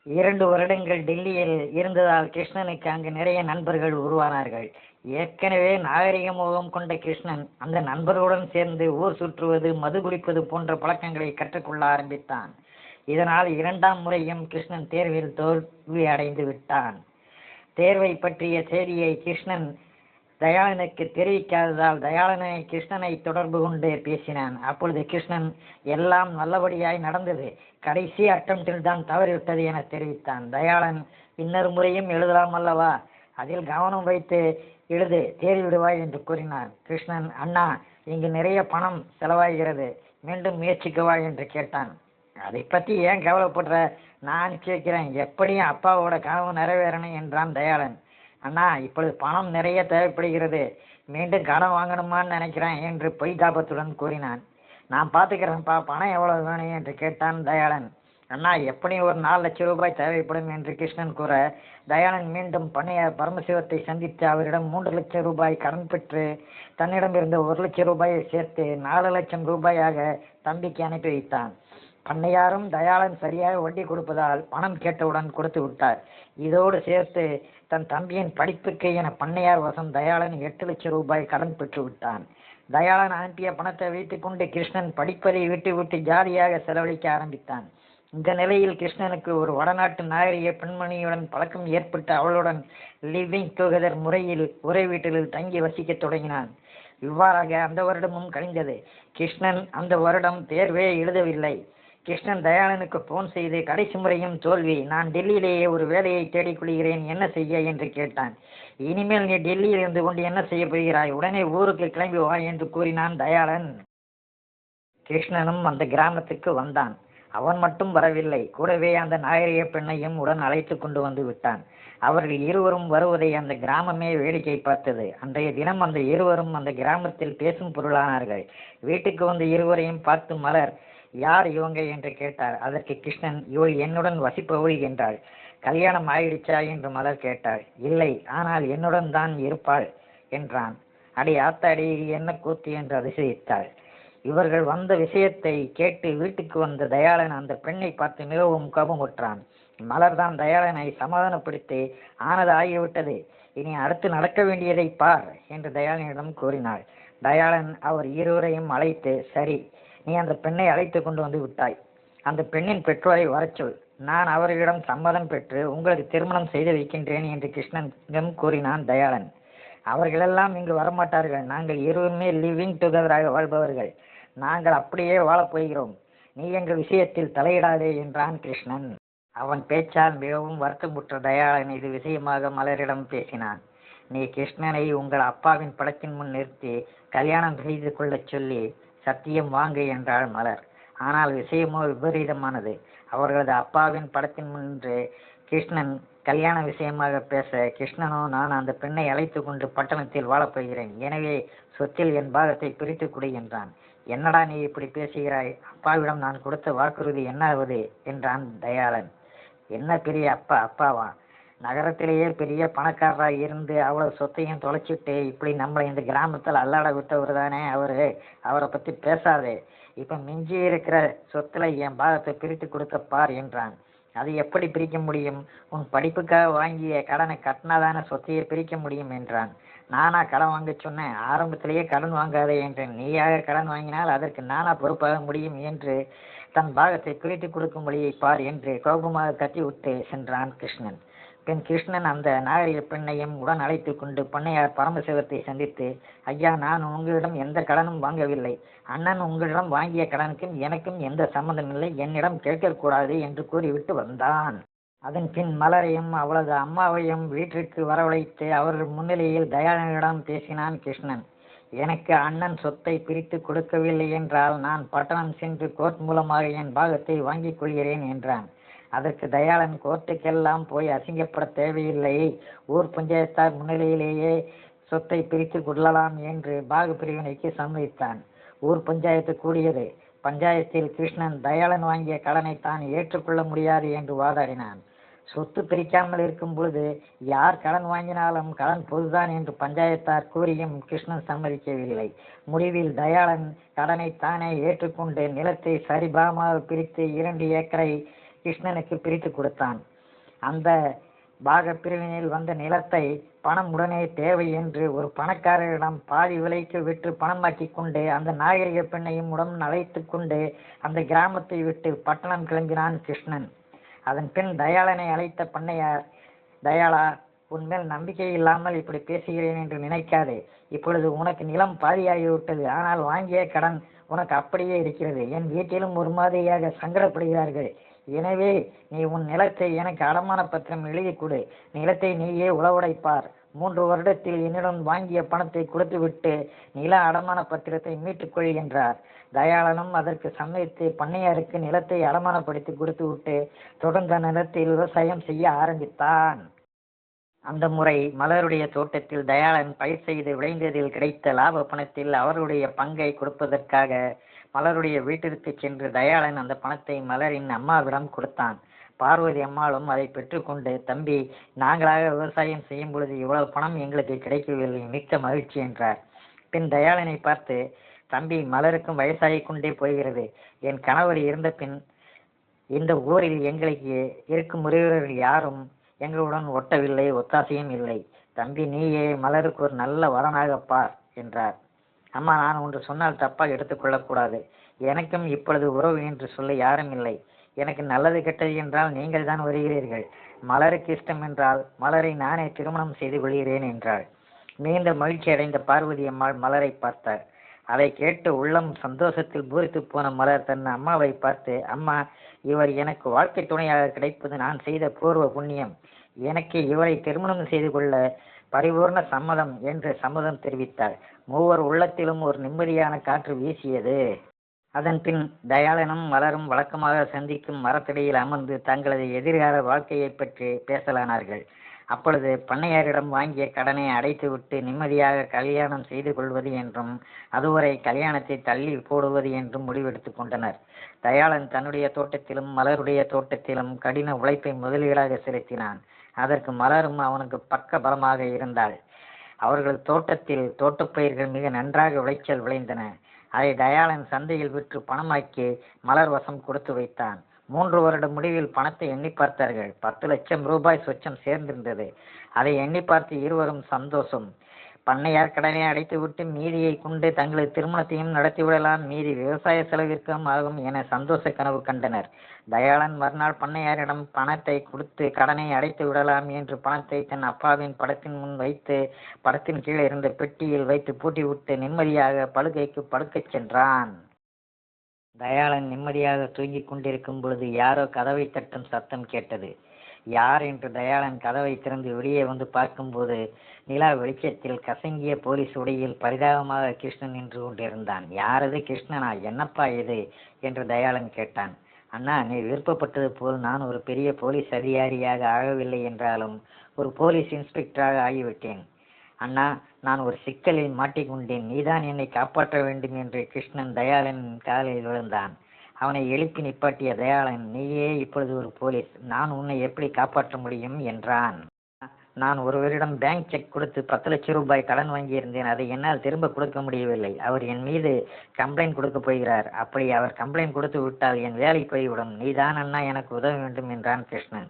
2 வருடங்கள் டெல்லியில் இருந்ததால் கிருஷ்ணனுக்கு அங்கு நிறைய நண்பர்கள் உருவானார்கள். ஏற்கனவே நாகரிக முகம் கொண்ட கிருஷ்ணன் அந்த நண்பர்களுடன் சேர்ந்து ஊர் சுற்றுவது, மது குடிப்பது போன்ற பழக்கங்களை கற்றுக்கொள்ள ஆரம்பித்தான். இதனால் 2ஆம் முறையும் கிருஷ்ணன் தேர்வில் தோல்வி அடைந்து விட்டான். தேர்வை பற்றிய செய்தியை கிருஷ்ணன் தயாளனுக்கு தெரிவிக்காததால் தயாளனை கிருஷ்ணனை தொடர்பு கொண்டு பேசினான். அப்பொழுது கிருஷ்ணன், எல்லாம் நல்லபடியாய் நடந்தது, கடைசி அட்டம்ப்டில் தான் தவறிவிட்டது என தெரிவித்தான். தயாளன், இன்னொரு முறையும் எழுதலாம் அல்லவா, அதில் கவனம் வைத்து எழுது, தேறிவிடுவாய் என்று கூறினான். கிருஷ்ணன், அண்ணா, இங்கு நிறைய பணம் செலவாகிறது, மீண்டும் முயற்சிக்கவா என்று கேட்டான். அதை பற்றி ஏன் கவலைப்படுற, நான் கேட்கிறேன், எப்படியும் அப்பாவோட கனவு நிறைவேறணும் என்றான் தயாளன். அண்ணா, இப்பொழுது பணம் நிறைய தேவைப்படுகிறது, மீண்டும் கடன் வாங்கணுமான்னு நினைக்கிறேன் என்று பொய் தாபத்துடன் கூறினான். நான் பார்த்துக்கிறேன்ப்பா, பணம் எவ்வளவு வேணும் என்று கேட்டான் தயாளன். அண்ணா, எப்படியும் ஒரு 4 லட்சம் ரூபாய் தேவைப்படும் என்று கிருஷ்ணன் கூற, தயாளன் மீண்டும் பண்ணையார் பரமசிவத்தை சந்தித்து அவரிடம் 3 லட்சம் ரூபாய் கடன் பெற்று தன்னிடம் இருந்த 1 லட்சம் ரூபாயை சேர்த்து 4 லட்சம் ரூபாயாக தம்பிக்கு அனுப்பி வைத்தான். பண்ணையாரும் தயாளன் சரியாக வட்டி கொடுப்பதால் பணம் கேட்டவுடன் கொடுத்து விட்டார். இதோடு சேர்த்து தன் தம்பியின் படிப்புக்கு என பண்ணையார் வசம் தயாளன் 8 லட்சம் ரூபாய் கடன் பெற்று விட்டான். தயாளன் அனுப்பிய பணத்தை வைத்துக் கொண்டு கிருஷ்ணன் படிப்பதை விட்டு ஜாலியாக செலவழிக்க ஆரம்பித்தான். இந்த நிலையில் கிருஷ்ணனுக்கு ஒரு வடநாட்டு நாகரிக பெண்மணியுடன் பழக்கம் ஏற்பட்டு அவளுடன் லிவிங் டுகெதர் முறையில் ஒரே வீட்டில் தங்கி வசிக்க தொடங்கினான். இவ்வாறாக அந்த வருடமும் கழிந்தது. கிருஷ்ணன் அந்த வருடம் தேர்வே எழுதவில்லை. கிருஷ்ணன் தயாளனுக்கு போன் செய்து கடைசி முறையும் தோல்வி. நான் டெல்லியிலேயே ஒரு வேலையை தேடிக்கொள்கிறேன், என்ன செய்ய என்று கேட்டான். இனிமேல் நீ டெல்லியில் இருந்து கொண்டு என்ன செய்ய போகிறாய், உடனே ஊருக்கு கிளம்பி வா என்று கூறினான் தயாளன். கிருஷ்ணனும் அந்த கிராமத்துக்கு வந்தான். அவன் மட்டும் வரவில்லை, கூடவே அந்த நாகரிக பெண்ணையும் உடன் அழைத்து கொண்டு வந்து விட்டான். அவர்கள் இருவரும் வருவதை அந்த கிராமமே வேடிக்கை பார்த்தது. அன்றைய தினம் அந்த இருவரும் அந்த கிராமத்தில் பேசும் பொருளானார்கள். வீட்டுக்கு வந்த இருவரையும் பார்த்து மலர், யார் இவங்க என்று கேட்டார். அதற்கு கிருஷ்ணன், இவள் என்னுடன் வசிப்பவள் என்றாள். கல்யாணம் ஆயிடுச்சா என்று மலர் கேட்டாள். இல்லை, ஆனால் என்னுடன் தான் இருப்பாள் என்றான். அடி ஆத்தாடி, என்ன கூத்து என்று அதிசயித்தாள். இவர்கள் வந்த விஷயத்தை கேட்டு வீட்டுக்கு வந்த தயாளன் அந்த பெண்ணை பார்த்து மிகவும் கோபமுற்றான். மலர்தான் தயாளனை சமாதானப்படுத்தி, ஆனது ஆகிவிட்டது, இனி அடுத்து நடக்க வேண்டியதை பார் என்று தயாளனிடம் கூறினாள். தயாளன் அவர் இருவரையும் அழைத்து, சரி, நீ அந்த பெண்ணை அழைத்து கொண்டு வந்து விட்டாய், அந்த பெண்ணின் பெற்றோரை வரச்சொல், நான் அவர்களிடம் சம்மதம் பெற்று உங்களுக்கு திருமணம் செய்து வைக்கின்றேன் என்று கிருஷ்ணனிடம் கூறினான் தயாளன். அவர்களெல்லாம் இங்கு வரமாட்டார்கள், நாங்கள் இருவருமே லிவிங் டுகெதராக வாழ்பவர்கள், நாங்கள் அப்படியே வாழப் போகிறோம், நீ எங்கள் விஷயத்தில் தலையிடாதே என்றான் கிருஷ்ணன். அவன் பேச்சால் மிகவும் வருத்தமுற்ற தயாளன் இது விஷயமாக மலரிடம் பேசினான். நீ கிருஷ்ணனை உங்கள் அப்பாவின் படத்தின் முன் நிறுத்தி கல்யாணம் செய்து கொள்ளச் சொல்லி சத்தியம் வாங்கு என்றாள் மலர். ஆனால் விஷயமோ விபரீதமானது. அவர்களது அப்பாவின் படத்தின் முன்று கிருஷ்ணன் கல்யாண விஷயமாக பேச, கிருஷ்ணனோ, நான் அந்த பெண்ணை அழைத்து கொண்டு பட்டணத்தில் வாழப்போகிறேன், எனவே சொத்தில் என் பாகத்தை பிரித்து கொடு என்றான். என்னடா நீ இப்படி பேசுகிறாய், அப்பாவிடம் நான் கொடுத்த வாக்குறுதி என்னாவது என்றான் தயாளன். என்ன பெரிய அப்பா, அப்பாவா, நகரத்திலேயே பெரிய பணக்காரராக இருந்து அவ்வளவு சொத்தையும் தொலைச்சிட்டு இப்படி நம்மளை இந்த கிராமத்தில் அல்லாட விட்டவர் தானே அவரு, அவரை பற்றி பேசாதே, இப்போ மிஞ்சி இருக்கிற சொத்துல என் பாகத்தை பிரித்து கொடுத்த பார் என்றான். அது எப்படி பிரிக்க முடியும், உன் படிப்புக்காக வாங்கிய கடனை கட்டினாதான சொத்தையை பிரிக்க முடியும் என்றான். நானா கடன் வாங்க சொன்னேன், ஆரம்பத்திலேயே கடன் வாங்காதே என்றேன், நீயாக கடன் வாங்கினால் அதற்கு நானா பொறுப்பாக முடியும் என்று தன் பாகத்தை பிரித்து கொடுக்கும் வழியை பார் என்று கோபமாக கத்தி விட்டு சென்றான் கிருஷ்ணன். பின் கிருஷ்ணன் அந்த நாகரிக பெண்ணையும் உடன் அழைத்து கொண்டு பண்ணையார் பரமசிவத்தை சந்தித்து, ஐயா, நான் உங்களிடம் எந்த கடனும் வாங்கவில்லை, அண்ணன் உங்களிடம் வாங்கிய கடனுக்கும் எனக்கும் எந்த சம்மந்தமில்லை, என்னிடம் கேட்கக்கூடாது என்று கூறிவிட்டு வந்தான். அதன் பின் மலரையும் அவளது அம்மாவையும் வீட்டிற்கு வரவழைத்து அவர்கள் முன்னிலையில் தயாளனிடம் பேசினான் கிருஷ்ணன். எனக்கு அண்ணன் சொத்தை பிரித்து கொடுக்கவில்லை என்றால் நான் பட்டணம் சென்று கோர்ட் மூலமாக என் பாகத்தை வாங்கிக் கொள்கிறேன் என்றான். அதற்கு தயாளன், கோர்ட்டுக்கெல்லாம் போய் அசிங்கப்பட தேவையில்லை, ஊர் பஞ்சாயத்தார் முன்னிலையிலேயே சொத்தை பிரித்து கொள்ளலாம் என்று பாக பிரிவினைக்கு சம்மதித்தான். ஊர் பஞ்சாயத்து கூடியது. பஞ்சாயத்தில் கிருஷ்ணன் தயாளன் வாங்கிய கடனை தான் ஏற்றுக்கொள்ள முடியாது என்று வாதாடினான். சொத்து பிரிக்காமல் இருக்கும் பொழுது யார் கடன் வாங்கினாலும் கடன் பொதுதான் என்று பஞ்சாயத்தார் கூறியும் கிருஷ்ணன் சம்மதிக்கவில்லை. முடிவில் தயாளன் கடனை தானே ஏற்றுக்கொண்டு நிலத்தை சரிபாகமாக பிரித்து 2 ஏக்கரை கிருஷ்ணனுக்கு பிரித்து கொடுத்தான். அந்த பாக பிரிவினில் வந்த நிலத்தை பணம் உடனே தேவை என்று ஒரு பணக்காரரிடம் பாதி விலைக்கு விற்று பணமாக்கி கொண்டு அந்த நாகரிக பெண்ணையும் உடன் அழைத்து கொண்டு அந்த கிராமத்தை விட்டு பட்டணம் கிளம்பினான் கிருஷ்ணன். அதன் பின் தயாளனை அழைத்த பண்ணையார், தயாளா, உன்மேல் நம்பிக்கை இல்லாமல் இப்படி பேசுகிறேன் என்று நினைக்காதே, இப்பொழுது உனக்கு நிலம் பாதியாகிவிட்டது, ஆனால் வாங்கிய கடன் உனக்கு அப்படியே இருக்கிறது, என் வீட்டிலும் ஒரு மாதிரியாக சங்கடப்படுகிறார்கள், எனவே நீ உன் நிலத்தை எனக்கு அடமான பத்திரம் எழுதி கொடு, நிலத்தை நீயே உழவுடைப்பார், 3 வருடத்தில் என்னிடம் வாங்கிய பணத்தை கொடுத்துவிட்டு நில அடமான பத்திரத்தை மீட்டுக்கொள் என்றார். தயாளனும் அதற்கு சம்மதித்து பண்ணையாருக்கு நிலத்தை அடமானப்படுத்தி கொடுத்து விட்டு தொடர்ந்த நிலத்தில் விவசாயம் செய்ய ஆரம்பித்தான். அந்த முறை மலருடைய தோட்டத்தில் தயாளன் பயிர் செய்து விளைந்ததில் கிடைத்த லாப பணத்தில் அவருடைய பங்கை கொடுப்பதற்காக மலருடைய வீட்டிற்கு சென்று தயாளன் அந்த பணத்தை மலரின் அம்மாவிடம் கொடுத்தான். பார்வதி அம்மாளும் அதை பெற்றுக்கொண்டு, தம்பி, நாங்களாக விவசாயம் செய்யும் பொழுது இவ்வளவு பணம் எங்களுக்கு கிடைக்கவில்லை, மிக்க மகிழ்ச்சி என்றார். பின் தயாளனை பார்த்து, தம்பி, மலருக்கும் வயசாகி கொண்டே போகிறது, என் கணவர் இருந்த பின் இந்த ஊரில் எங்களுக்கு இருக்கும் உறவினர்கள் யாரும் எங்களுடன் ஒட்டவில்லை, ஒத்தாசையும் இல்லை, தம்பி, நீயே மலருக்கு ஒரு நல்ல வரனாக பார் என்றார். அம்மா, நான் ஒன்று சொன்னால் தப்பாக எடுத்துக்கொள்ளக்கூடாது, எனக்கும் இப்பொழுது உறவு என்று சொல்ல யாரும் இல்லை, எனக்கு நல்லது கெட்டது என்றால் நீங்கள் தான் வருகிறீர்கள், மலருக்கு இஷ்டம் என்றால் மலரை நானே திருமணம் செய்து கொள்கிறேன் என்றாள். மிகுந்த மகிழ்ச்சி அடைந்த பார்வதி அம்மாள் மலரை பார்த்தார். அதை கேட்டு உள்ளம் சந்தோஷத்தில் பூரித்து போன மலர் தன் அம்மாவை பார்த்து, அம்மா, இவர் எனக்கு வாழ்க்கை துணையாக கிடைப்பது நான் செய்த பூர்வ புண்ணியம். எனக்கு இவரை திருமணம் செய்து கொள்ள பரிபூர்ண சம்மதம் என்று சம்மதம் தெரிவித்தாள். மூவர் உள்ளத்திலும் ஒரு நிம்மதியான காற்று வீசியது. அதன் பின் தயாளனும் மலரும் வழக்கமாக சந்திக்கும் மரத்தடியில் அமர்ந்து தங்களது எதிர்கால வாழ்க்கையை பற்றி பேசலானார்கள். அப்பொழுது பண்ணையாரிடம் வாங்கிய கடனை அடைத்துவிட்டு நிம்மதியாக கல்யாணம் செய்து கொள்வது என்றும் அதுவரை கல்யாணத்தை தள்ளி போடுவது என்றும் முடிவெடுத்து கொண்டனர். தயாளன் தன்னுடைய தோட்டத்திலும் மலருடைய தோட்டத்திலும் கடின உழைப்பை முதலீடாக செலுத்தினான். அதற்கு மலரும் அவனுக்கு பக்க பலமாக இருந்தாள். அவர்கள் தோட்டத்தில் தோட்டப்பயிர்கள் மிக நன்றாக விளைச்சல் விளைந்தன. அதை தயாளன் சந்தையில் விற்று பணமாக்கி மலர் வசம் கொடுத்து வைத்தான். 3 வருட முடிவில் பணத்தை எண்ணி பார்த்தார்கள். 10 லட்சம் ரூபாய் சொச்சம் சேர்ந்திருந்தது. அதை எண்ணி பார்த்து இருவரும் சந்தோஷம். பண்ணையார் கடனை அடைத்துவிட்டு மீதியை கொண்டு தங்களது திருமணத்தையும் நடத்திவிடலாம், மீதி விவசாய செலவிற்கும் ஆகும் என சந்தோஷ கனவு கண்டனர். தயாளன் மறுநாள் பண்ணையாரிடம் பணத்தை கொடுத்து கடனை அடைத்து விடலாம் என்று பணத்தை தன் அப்பாவின் படத்தின் முன் வைத்து படத்தின் கீழே இருந்த பெட்டியில் வைத்து பூட்டிவிட்டு நிம்மதியாக படுக்கைக்கு படுக்கச் சென்றான். தயாளன் நிம்மதியாக தூங்கிக் கொண்டிருக்கும் பொழுது யாரோ கதவை தட்டும் சத்தம் கேட்டது. யார் என்று தயாளன் கதவை திறந்து வெளியே வந்து பார்க்கும்போது நிலா வெளிச்சத்தில் கசங்கிய போலீஸ் உடையில் பரிதாபமாக கிருஷ்ணன் நின்று கொண்டிருந்தான். யாரது? கிருஷ்ணனா? என்னப்பா இது என்று தயாளன் கேட்டான். அண்ணா, நீ விருப்பப்பட்டது போல் நான் ஒரு பெரிய போலீஸ் அதிகாரியாக ஆகவில்லை என்றாலும் ஒரு போலீஸ் இன்ஸ்பெக்டராக ஆகிவிட்டேன். அண்ணா, நான் ஒரு சிக்கலில் மாட்டிக்கொண்டேன், நீதான் என்னை காப்பாற்ற வேண்டும் என்று கிருஷ்ணன் தயாளன் காலில் விழுந்தான். அவனை எழுப்பி நிப்பாட்டிய தயாளன், நீயே இப்பொழுது ஒரு போலீஸ், நான் உன்னை எப்படி காப்பாற்ற முடியும் என்றான். நான் ஒருவரிடம் பேங்க் செக் கொடுத்து 10 லட்சம் ரூபாய் கடன் வாங்கியிருந்தேன். அதை என்னால் திரும்ப கொடுக்க முடியவில்லை. அவர் என் மீது கம்ப்ளைண்ட் கொடுக்க போகிறார். அப்படி அவர் கம்ப்ளைண்ட் கொடுத்து விட்டால் என் வேலை போய்விடும். நீதான் அண்ணா எனக்கு உதவ வேண்டும் என்றான் கிருஷ்ணன்.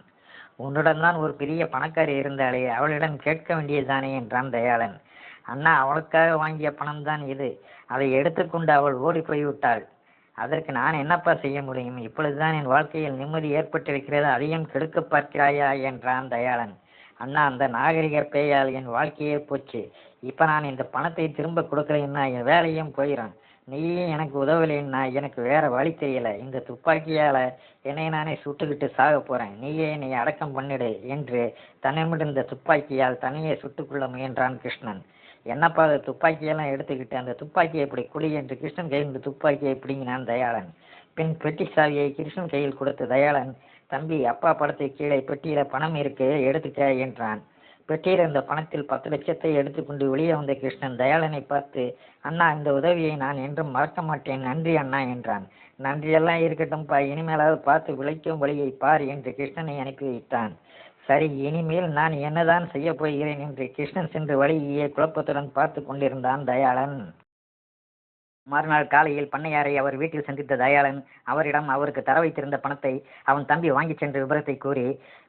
உன்னிடம் தான் ஒரு பெரிய பணக்காரி இருந்தாலே, அவளிடம் கேட்க வேண்டியதுதானே என்றான் தயாளன். அண்ணா, அவளுக்காக வாங்கிய பணம்தான் இது. அதை எடுத்துக்கொண்டு அவள் ஓடி போய்விட்டாள். அதற்கு நான் என்னப்பா செய்ய முடியும்? இப்பொழுதுதான் என் வாழ்க்கையில் நிம்மதி ஏற்பட்டிருக்கிறது, அதையும் கெடுக்க பார்க்கிறாயா என்றான் தயாளன். அண்ணா, அந்த நாகரிக பேயால் என் வாழ்க்கையே போச்சு. இப்போ நான் இந்த பணத்தை திரும்ப கொடுக்கலைன்னா என் வேலையும் போயிடும். நீயே எனக்கு உதவலைன்னா எனக்கு வேற வழி தெரியல. இந்த துப்பாக்கியால் என்னை நானே சுட்டுக்கிட்டு சாக போகிறேன். நீயே என்னை அடக்கம் பண்ணிடு என்று தன்னிடமிருந்த துப்பாக்கியால் தனியே சுட்டுக்கொள்ள முயன்றான் கிருஷ்ணன். என்னப்பா அது? துப்பாக்கியெல்லாம் எடுத்துக்கிட்டு அந்த துப்பாக்கியை இப்படி குழி என்று கிருஷ்ணன் கையில் துப்பாக்கியை பிடுங்கினான் தயாளன். பின் பெட்டி சாவியை கிருஷ்ணன் கையில் கொடுத்த தயாளன், தம்பி, அப்பா படத்தை கீழே பெட்டியில பணம் இருக்கு, எடுத்துக்க என்றான். பெட்டியில் இருந்த பணத்தில் 10 லட்சத்தை எடுத்துக்கொண்டு வெளியே வந்த கிருஷ்ணன் தயாளனை பார்த்து, அண்ணா, இந்த உதவியை நான் என்றும் மறக்க மாட்டேன், நன்றி அண்ணா என்றான். நன்றியெல்லாம் இருக்கட்டும்பா, இனிமேலாவது பார்த்து விளைக்கும் வழியை பார் என்று கிருஷ்ணனை அனுப்பி வைத்தான். சரி, இனிமேல் நான் என்னதான் செய்ய போகிறேன் என்று கிருஷ்ணன் சென்று வழியே குழப்பத்துடன் பார்த்து கொண்டிருந்தான் தயாளன். மறுநாள் காலையில் பண்ணையாரை அவர் வீட்டில் சந்தித்த தயாளன் அவரிடம் அவருக்கு தர வைத்திருந்த பணத்தை அவன் தம்பி வாங்கி சென்ற விபரத்தை கூறி,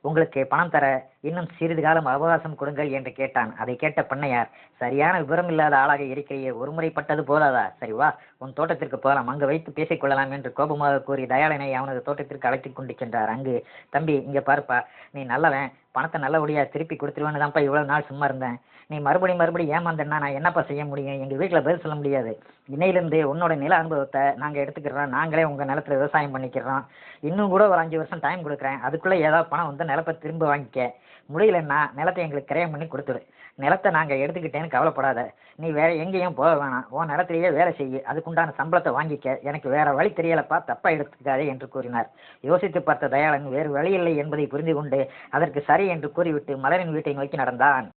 உங்களுக்கு பணம் தர இன்னும் சிறிது காலம் அவகாசம் கொடுங்கள் என்று கேட்டான். அதை கேட்ட பண்ணையார், சரியான விவரம் இல்லாத ஆளாக இருக்கிறையே, ஒரு முறைப்பட்டது போதாதா? சரி வா, உன் தோட்டத்திற்கு போகலாம், அங்கு வைத்து பேசிக்கொள்ளலாம் என்று கோபமாக கூறி தயாளனை அவனது தோட்டத்திற்கு அழைத்து கொண்டு சென்றார். அங்கு, தம்பி, இங்கே பார்ப்பா, நீ நல்லவன், பணத்தை நல்லபடியாக திருப்பி கொடுத்துருவேன்னு தான்ப்பா இவ்வளோ நாள் சும்மா இருந்தேன். நீ மறுபடியும் ஏமாந்தேன்னா நான் என்னப்பா செய்ய முடியும்? எங்கள் வீட்டில் பதில் சொல்ல முடியாது. இன்னையிலேருந்து உன்னோட நில அனுபவத்தை நாங்கள் எடுத்துக்கிறோம், நாங்களே உங்கள் நிலத்தில் விவசாயம் பண்ணிக்கிறோம். இன்னும் கூட ஒரு 5 வருஷம் டைம் கொடுக்குறேன். அதுக்குள்ளே ஏதாவது பணம் வந்து நிலத்தை திரும்ப வாங்கிக்க. முடியலன்னா நிலத்தை எங்களுக்கு கிரயம் பண்ணி கொடுத்துரு. நிலத்தை நாங்கள் எடுத்துக்கிட்டேன்னு கவலைப்படாத. நீ வேற எங்கேயும் போக வேணாம், உன் நிலத்திலேயே வேலை செய்ய, அதுக்குண்டான சம்பளத்தை வாங்கிக்க. எனக்கு வேற வழி தெரியலப்பா, தப்பா எடுத்துக்காதே என்று கூறினார். யோசித்து பார்த்த தயாளன் வேறு வழி இல்லை என்பதை புரிந்து கொண்டு அதற்கு சரி என்று கூறிவிட்டு மலரின் வீட்டை நோக்கி நடந்தான்.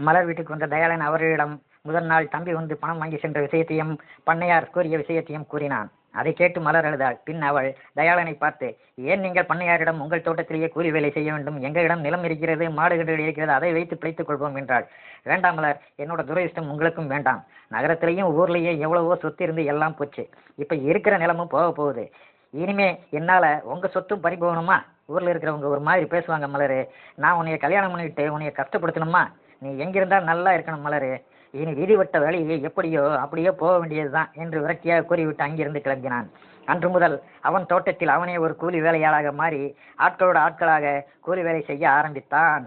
மலர் வீட்டுக்கு வந்த தயாளன் அவர்களிடம் முதல் நாள் தம்பி வந்து பணம் வாங்கி சென்ற விஷயத்தையும் பண்ணையார் கூறிய விஷயத்தையும் கூறினான். அதை கேட்டு மலர் அழுதாள். பின் அவள் தயாளனை பார்த்து, ஏன் நீங்கள் பண்ணையாரிடம் உங்கள் தோட்டத்திலேயே கூலி வேலை செய்ய வேண்டும்? எங்களிடம் நிலம் இருக்கிறது, மாடுகள் இருக்கிறது, அதை வைத்து பிழைத்துக் கொள்வோம் என்றாள். வேண்டாம் மலர், என்னோட துரதிஷ்டம் உங்களுக்கும் வேண்டாம். நகரத்திலேயும் ஊர்லேயே எவ்வளவோ சொத்து இருந்து எல்லாம் போச்சு. இப்போ இருக்கிற நிலமும் போக போகுது. இனிமே என்னால் உங்கள் சொத்தும் பறி போகணுமா? ஊரில் இருக்கிறவங்க ஒரு மாதிரி பேசுவாங்க மலர். நான் உன்னைய கல்யாணம் பண்ணிக்கிட்டு உன்னைய கஷ்டப்படுத்தணுமா? நீ எங்கிருந்தால் நல்லா இருக்கணும் மலர். இனி விதிவட்ட வழியை எப்படியோ அப்படியே போக வேண்டியதுதான் என்று விரக்தியாக கூறிவிட்டு அங்கிருந்து கிளம்பினான். அன்று முதல் அவன் தோட்டத்தில் அவனே ஒரு கூலி வேலையாளாக மாறி ஆட்களோட ஆட்களாக கூலி வேலை செய்ய ஆரம்பித்தான்.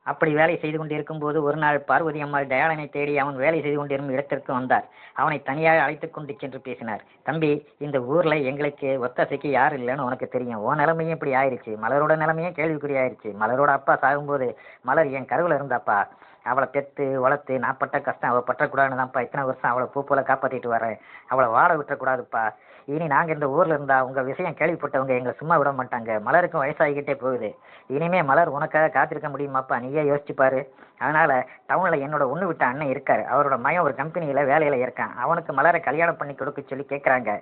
அப்படி வேலை செய்து கொண்டிருக்கும் போது ஒரு நாள் பார்வதி அம்மாள் தயாளனை தேடி அவன் வேலை செய்து கொண்டிருக்கும் இடத்திற்கு வந்தார். அவனை தனியாக அழைத்து கொண்டு சென்று பேசினார். தம்பி, இந்த ஊர்ல எங்களுக்கு ஒத்தசைக்கு யார் இல்லைன்னு உனக்கு தெரியும். உன் நிலைமையும் இப்படி ஆயிடுச்சு. மலரோட நிலைமையும் கேள்விக்குறி ஆயிடுச்சு. மலரோட அப்பா சாகும்போது மலர் என் கருவில் இருந்தாப்பா. அவளை பெற்று வளர்த்து நான் பட்ட கஷ்டம் அவள் பற்றக்கூடாதுன்னு தான்ப்பா இத்தனை வருஷம் அவளை பூ போல காப்பாற்றிட்டு வரேன். அவளை வாழ விட்டுறக்கூடாதுப்பா. இனி நாங்கள் இந்த ஊரில் இருந்தா உங்கள் விஷயம் கேள்விப்பட்டவங்க எங்களை சும்மா விட மாட்டாங்க. மலருக்கும் வயசாகிக்கிட்டே போகுது. இனிமே மலர் உனக்காக காத்திருக்க முடியுமாப்பா? நீயே யோசிச்சுப்பாரு. அதனால் டவுனில் என்னோட ஒன்று விட்ட அண்ணன் இருக்கார். அவரோட மகன் ஒரு கம்பெனியில் வேலையில் இருக்கான். அவனுக்கு மலரை கல்யாணம் பண்ணி கொடுக்க சொல்லி கேட்குறாங்க.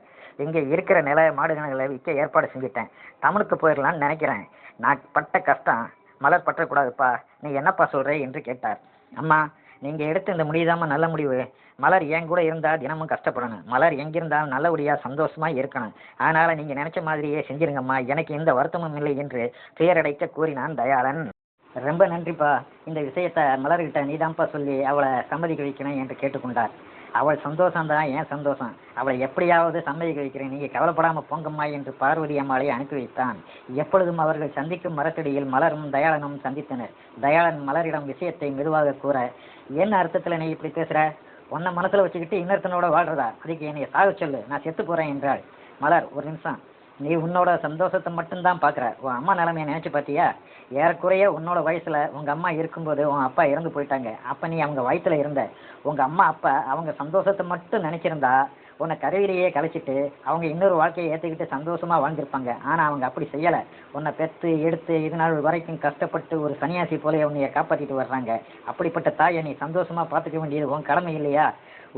இங்கே இருக்கிற நில மாடுகளை விற்க ஏற்பாடு செஞ்சுட்டேன். டவுனுக்கு போயிடலான்னு நினைக்கிறேன். நான் பட்ட கஷ்டம் மலர் பற்றக்கூடாதுப்பா. நீ என்னப்பா சொல்கிற என்று கேட்டார். அம்மா, நீங்கள் எடுத்த இந்த முடிவுதாம்மா நல்ல முடிவு. மலர் என் கூட இருந்தால் தினமும் கஷ்டப்படணும். மலர் எங்கிருந்தாலும் நல்லபடியாக சந்தோஷமாக இருக்கணும். அதனால் நீங்கள் நினச்ச மாதிரியே செஞ்சிருங்கம்மா. எனக்கு எந்த வருத்தமும் இல்லை என்று துயரடைக்க கூறினான் தயாளன். ரொம்ப நன்றிப்பா. இந்த விஷயத்தை மலர்கிட்ட நீதான்ப்பா சொல்லி அவளை சம்மதிக்க வைக்கணும் என்று கேட்டுக்கொண்டார். அவள் சந்தோஷம்தான் ஏன் சந்தோஷம். அவளை எப்படியாவது சம்மதிக்க வைக்கிறேன், நீங்கள் கவலைப்படாமல் போங்கம்மா என்று பார்வதி அம்மாளை அனுப்பி வைத்தான். எப்பொழுதும் அவர்கள் சந்திக்கும் மரத்தடியில் மலரும் தயாளனும் சந்தித்தனர். தயாளன் மலரிடம் விஷயத்தை மெதுவாக கூற, என்ன அர்த்தத்தில் நீ இப்படி பேசுகிற? உன்னை மனசில் வச்சுக்கிட்டு இன்னொருத்தனோட வாழ்றதா? அதுக்கு என்னை சாக சொல்லு, நான் செத்து போகிறேன் என்றாள். மலர், ஒரு நிமிஷம். நீ உன்னோட சந்தோஷத்தை மட்டும்தான் பார்க்குற. உன் அம்மா நிலைமையை நினச்சி பார்த்தியா? ஏறக்குறைய உன்னோட வயசில் உங்கள் அம்மா இருக்கும்போது உன் அப்பா இறந்து போயிட்டாங்க. அப்போ நீ அவங்க வயிற்றில் இருந்த. உங்கள் அம்மா அப்பா அவங்க சந்தோஷத்தை மட்டும் நினச்சிருந்தா உன்னை கருவிலேயே கழிச்சிட்டு அவங்க இன்னொரு வாழ்க்கையை ஏற்றுக்கிட்டு சந்தோஷமாக வாழ்ந்திருப்பாங்க. ஆனால் அவங்க அப்படி செய்யலை. உன்னை பெற்று எடுத்து இது நாள் வரைக்கும் கஷ்டப்பட்டு ஒரு சன்னியாசி போல உன்னைய காப்பாற்றிட்டு வர்றாங்க. அப்படிப்பட்ட தாயை நீ சந்தோஷமாக பார்த்துக்க வேண்டியது உன் கடமை இல்லையா?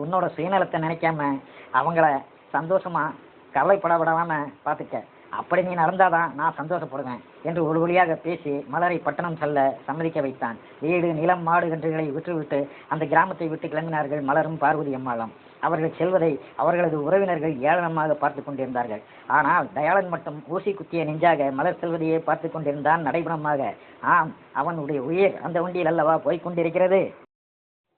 உன்னோட சுயநலத்தை நினைக்காம அவங்கள சந்தோஷமாக கவலைப்படாமல் பார்த்துக்க. அப்படி நீ நடந்தாதான் நான் சந்தோஷப்படுவேன் என்று ஒரு வழியாக பேசி மலரை பட்டணம் செல்ல சம்மதிக்க வைத்தான். வீடு, நிலம், மாடு கன்றுகளை விட்டுவிட்டு அந்த கிராமத்தை விட்டு கிளம்பினார்கள் மலரும் பார்வதி அம்மாளும். அவர்கள் செல்வதை அவர்களது உறவினர்கள் ஏளனமாக பார்த்து கொண்டிருந்தார்கள். ஆனால் தயாளன் மட்டும் ஊசி குத்திய நெஞ்சாக மலர் செல்வதையே பார்த்து கொண்டிருந்தான் நடைபெறமாக. ஆம், அவனுடைய உயிர் அந்த வண்டியில் அல்லவா போய்கொண்டிருக்கிறது.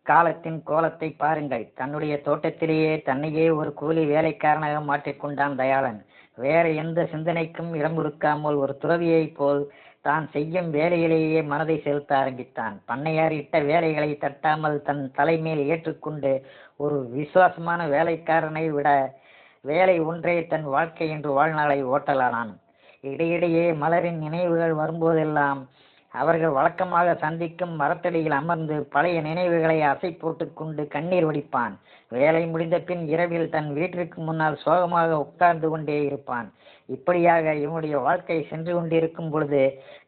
காலத்தின் கோலத்தை பாருங்கள். தன்னுடைய தோட்டத்திலேயே தன்னையே ஒரு கூலி வேலைக்காரனாக மாற்றிக்கொண்டான் தயாளன். வேற எந்த சிந்தனைக்கும் இடம் கொடுக்காமல் ஒரு துறவியைப் போல் தான் செய்யும் வேலையிலேயே மனதை செலுத்த ஆரம்பித்தான். பண்ணையார் இட்ட வேலைகளை தட்டாமல் தன் தலைமேல் ஏற்றுக்கொண்டு ஒரு விசுவாசமான வேலைக்காரனை விட வேலை ஒன்றே தன் வாழ்க்கை என்று வாழ்நாளை ஓட்டலானான். இடையிடையே மலரின் நினைவுகள் வரும்போதெல்லாம் அவர்கள் வழக்கமாக சந்திக்கும் மரத்தடியில் அமர்ந்து பழைய நினைவுகளை அசை போட்டு கொண்டு கண்ணீர் வடிப்பான். வேலை முடிந்த பின் இரவில் தன் வீட்டிற்கு முன்னால் சோகமாக உட்கார்ந்து கொண்டே இருப்பான். இப்படியாக இவனுடைய வாழ்க்கை சென்று கொண்டிருக்கும் பொழுது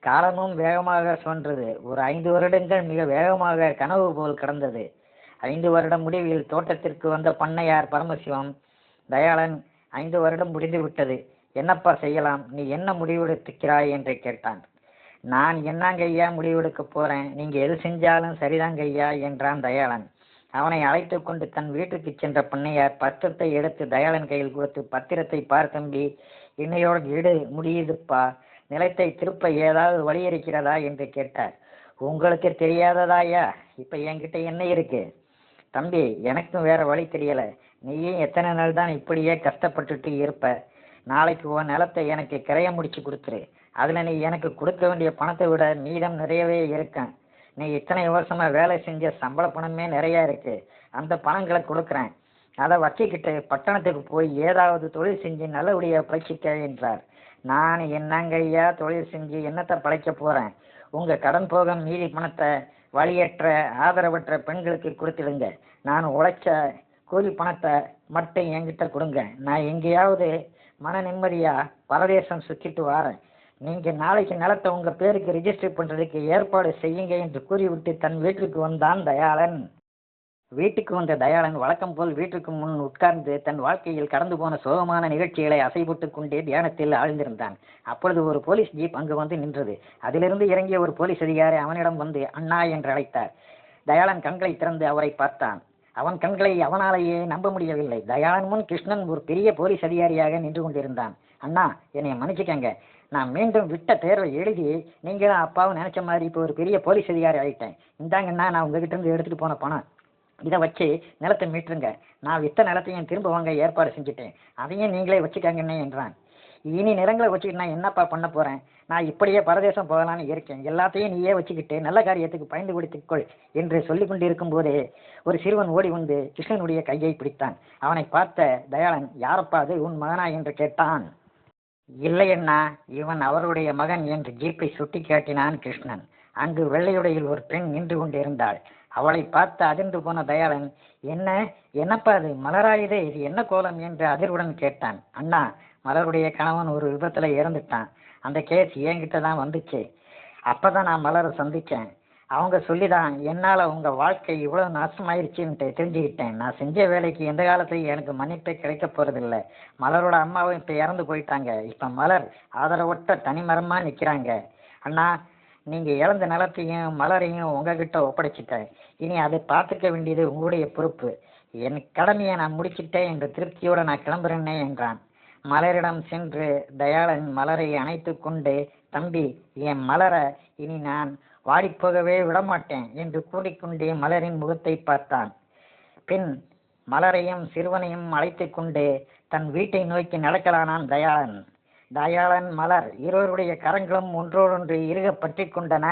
காலமும் வேகமாக சென்றது. ஒரு 5 வருடங்கள் மிக வேகமாக கனவு போல் கடந்தது. 5 வருடம் முடிவில் தோட்டத்திற்கு வந்த பண்ணையார் பரமசிவம், தயாளன், 5 வருடம் முடிந்து விட்டது, என்னப்பா செய்யலாம், நீ என்ன முடிவெடுத்துக்கிறாய் என்று கேட்டான். நான் என்னங்க ஐயா முடிவெடுக்க போறேன், நீங்க எது செஞ்சாலும் சரிதாங்க ஐயா என்றான் தயாளன். அவனை அழைத்து கொண்டு தன் வீட்டுக்கு சென்ற பண்ணையார் பத்திரத்தை எடுத்து தயாளன் கையில் கொடுத்து, பத்திரத்தை பார் தம்பி, இன்னையோட இடு முடியுதுப்பா, நிலத்தை திருப்ப ஏதாவது வழி இருக்கிறதா என்று கேட்டார். உங்களுக்கு தெரியாததாயா? இப்ப என்கிட்ட என்ன இருக்கு தம்பி, எனக்கும் வேற வழி தெரியல. நீயும் எத்தனை நாள் தான் இப்படியே கஷ்டப்பட்டுட்டு இருப்ப? நாளைக்கு உன் நிலத்தை எனக்கு கிரைய முடிச்சு கொடுத்துரு. அதில் நீ எனக்கு கொடுக்க வேண்டிய பணத்தை விட மீதம் நிறையவே இருக்கேன். நீ இத்தனை வருஷமா வேலை செஞ்ச சம்பள பணமே நிறையா இருக்கு. அந்த பணங்களை கொடுக்குறேன். அதை வச்சுக்கிட்டு பட்டணத்துக்கு போய் ஏதாவது தொழில் செஞ்சு நல்லபடியாக பழிச்சிக்க என்றார். நான் என்னங்க ஐயா தொழில் செஞ்சு என்னத்தை பழைக்க போகிறேன்? உங்கள் கடன் போக மீதி பணத்தை வழியற்ற ஆதரவற்ற பெண்களுக்கு கொடுத்துடுங்க. நான் உழைச்ச கூலி பணத்தை மட்டும் என்கிட்ட கொடுங்க. நான் எங்கேயாவது மன நிம்மதியாக பரதேசம் சுற்றிட்டு வரேன். நீங்கள் நாளைக்கு நிலத்தை உங்கள் பேருக்கு ரிஜிஸ்டர் பண்ணுறதுக்கு ஏற்பாடு செய்யுங்க என்று கூறிவிட்டு தன் வீட்டிற்கு வந்தான் தயாளன். வீட்டுக்கு வந்த தயாளன் வழக்கம் போல் வீட்டுக்கு முன் உட்கார்ந்து தன் வாழ்க்கையில் கடந்து போன சோகமான நிகழ்ச்சிகளை அசைபோட்டு கொண்டே தியானத்தில் ஆழ்ந்திருந்தான். அப்பொழுது ஒரு போலீஸ் ஜீப் அங்கு வந்து நின்றது. அதிலிருந்து இறங்கிய ஒரு போலீஸ் அதிகாரி அவனிடம் வந்து அண்ணா என்று அழைத்தார். தயாளன் கண்களை திறந்து அவரை பார்த்தான். அவன் கண்களை அவனாலேயே நம்ப முடியவில்லை. தயாளன் முன் கிருஷ்ணன் ஒரு பெரிய போலீஸ் அதிகாரியாக நின்று கொண்டிருந்தான். அண்ணா, என்னை மன்னிச்சுக்கங்க. நான் மீண்டும் விட்ட தேர்வை எழுதி நீங்களும் அப்பாவும் நினைச்ச மாதிரி இப்போ ஒரு பெரிய போலீஸ் அதிகாரி ஆகிட்டேன். இந்தாங்கண்ணா, நான் உங்ககிட்ட இருந்து எடுத்துகிட்டு போன பணம். இதை வச்சு நிலத்தை மீட்டுருங்க. நான் வித்த நிலத்தையும் திரும்ப வாங்க ஏற்பாடு செஞ்சுட்டேன். அதையும் நீங்களே வச்சுக்காங்கண்ணே என்றான். இனி நிலங்களை வச்சுக்கிட்டு நான் என்னப்பா பண்ண போகிறேன்? நான் இப்படியே பரதேசம் போகலான்னு இருக்கேன். எல்லாத்தையும் நீயே வச்சுக்கிட்டு நல்ல காரியத்துக்கு பயன்படுத்திக்கொள் என்று சொல்லிக் கொண்டிருக்கும் போதே ஒரு சிறுவன் ஓடி வந்து கிருஷ்ணனுடைய கையை பிடித்தான். அவனை பார்த்த தயாளன், யாரப்பா அது, உன் மகனா என்று கேட்டான். இல்லை அண்ணா, இவன் அவருடைய மகன் என்று ஜீப்பை சுட்டி காட்டினான் கிருஷ்ணன். அங்கு வெள்ளையுடையில் ஒரு பெண் நின்று கொண்டிருந்தாள். அவளை பார்த்து அதிர்ந்து போன தயாளன், என்னப்பா அது, மலராயுதே, இது என்ன கோலம் என்று அதிர்வுடன் கேட்டான். அண்ணா, மலருடைய கணவன் ஒரு விபத்துல இறந்துட்டான். அந்த கேஸ் என்கிட்ட தான் வந்துச்சு. அப்பதான் நான் மலரை சந்திச்சேன். அவங்க சொல்லிதான் என்னால் உங்க வாழ்க்கை இவ்வளவு நாசமாயிருச்சுன்ட்டு தெரிஞ்சுக்கிட்டேன். நான் செஞ்ச வேலைக்கு எந்த காலத்துலையும் எனக்கு மன்னிப்பே கிடைக்க போறதில்லை. மலரோட அம்மாவும் இப்போ இறந்து போயிட்டாங்க. இப்போ மலர் ஆதரவற்ற தனிமரமா நிற்கிறாங்க. அண்ணா, நீங்க இழந்த நிலத்தையும் மலரையும் உங்ககிட்ட ஒப்படைச்சிட்டேன். இனி அதை பார்த்துக்க வேண்டியது உங்களுடைய பொறுப்பு. என் கடமையை நான் முடிச்சிட்டேன் என்று திருப்தியோட நான் கிளம்புறேன்னே என்றான். மலரிடம் சென்று தயாளன் மலரை அணைத்து கொண்டு, தம்பி, என் மலரை இனி நான் வாடிப்போகவே விடமாட்டேன் என்று கூறிக்கொண்டே மலரின் முகத்தை பார்த்தான். பின் மலரையும் சிறுவனையும் அழைத்து கொண்டு தன் வீட்டை நோக்கி நடக்கலானான் தயாளன். மலர் இருவருடைய கரங்களும் ஒன்றோடொன்று இறுக பற்றி கொண்டன.